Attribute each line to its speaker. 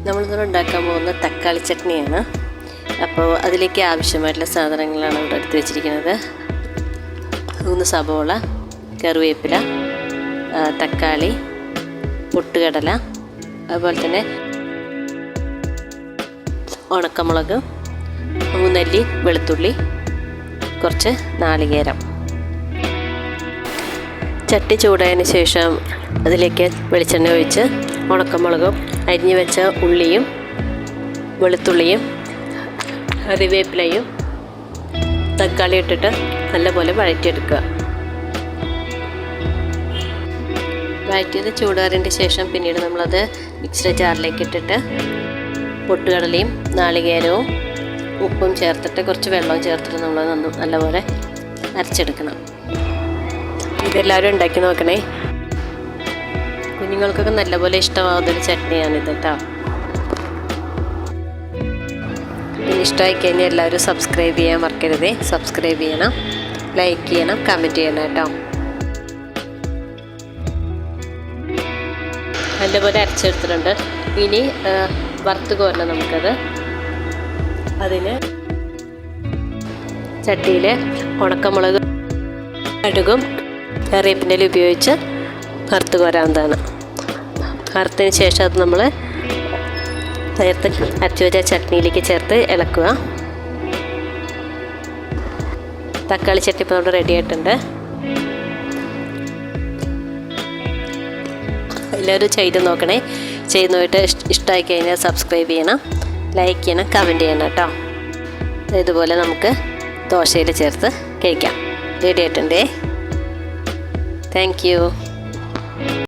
Speaker 1: നമ്മളിന്ന് ഉണ്ടാക്കാൻ പോകുന്ന തക്കാളി ചട്നിയാണ്. അപ്പോൾ അതിലേക്ക് ആവശ്യമായിട്ടുള്ള സാധനങ്ങളാണ് ഇവിടെ എടുത്ത് വെച്ചിരിക്കുന്നത്. 3 സവോള, കറിവേപ്പില, തക്കാളി, പൊട്ടുകടല, അതുപോലെ തന്നെ ഉണക്കമുളക്, 3 അല്ലി വെളുത്തുള്ളി, കുറച്ച് നാളികേരം. ചട്ടി ചൂടായതിന് ശേഷം അതിലേക്ക് വെളിച്ചെണ്ണ ഒഴിച്ച് ഉണക്കമുളകും അരിഞ്ഞു വെച്ച ഉള്ളിയും വെളുത്തുള്ളിയും കറിവേപ്പിലയും തക്കാളി ഇട്ടിട്ട് നല്ലപോലെ വഴറ്റിയെടുക്കുക. വഴറ്റിയത് ചൂടാറിൻ്റെ ശേഷം പിന്നീട് നമ്മളത് മിക്സിയുടെ ജാറിലേക്ക് ഇട്ടിട്ട് പൊട്ടുകടലയും നാളികേരവും ഉപ്പും ചേർത്തിട്ട് കുറച്ച് വെള്ളവും ചേർത്തിട്ട് നമ്മൾ നല്ലപോലെ അരച്ചെടുക്കണം. ഇതെല്ലാവരും ഉണ്ടാക്കി നോക്കണേ. കുഞ്ഞുങ്ങൾക്കൊക്കെ നല്ലപോലെ ഇഷ്ടമാവുന്നൊരു ചട്നിയാണിത് കേട്ടോ. ഇഷ്ടമായി കഴിഞ്ഞാൽ എല്ലാവരും സബ്സ്ക്രൈബ് ചെയ്യാൻ മറക്കരുതേ. സബ്സ്ക്രൈബ് ചെയ്യണം, ലൈക്ക് ചെയ്യണം, കമൻറ്റ് ചെയ്യണം കേട്ടോ. നല്ലപോലെ അരച്ചെടുത്തിട്ടുണ്ട്. ഇനി വറുത്ത് കോരണം നമുക്കത്. അതിന് ചട്ടിയിൽ ഉണക്കമുളക്, കടുകും കറിവേപ്പിൻ്റെ ഇല ഉപയോഗിച്ച് വറുത്ത് കോരാവുന്നതാണ്. വറുത്തതിന് ശേഷം അത് നമ്മൾ നേരത്തെ അരച്ച് വെച്ച ചട്നിയിലേക്ക് ചേർത്ത് ഇളക്കുക. തക്കാളി ചട്നി ഇപ്പോൾ നമ്മുടെ റെഡി ആയിട്ടുണ്ട്. എല്ലാവരും ചെയ്ത് നോക്കണേ. ചെയ്ത് നോക്കിയിട്ട് ഇഷ്ടമായി കഴിഞ്ഞാൽ സബ്സ്ക്രൈബ് ചെയ്യണം, ലൈക്ക് ചെയ്യണം, കമൻറ്റ് ചെയ്യണം കേട്ടോ. ഇതുപോലെ നമുക്ക് ദോശയിൽ ചേർത്ത് കഴിക്കാം. റെഡി ആയിട്ടുണ്ടേ. Thank U.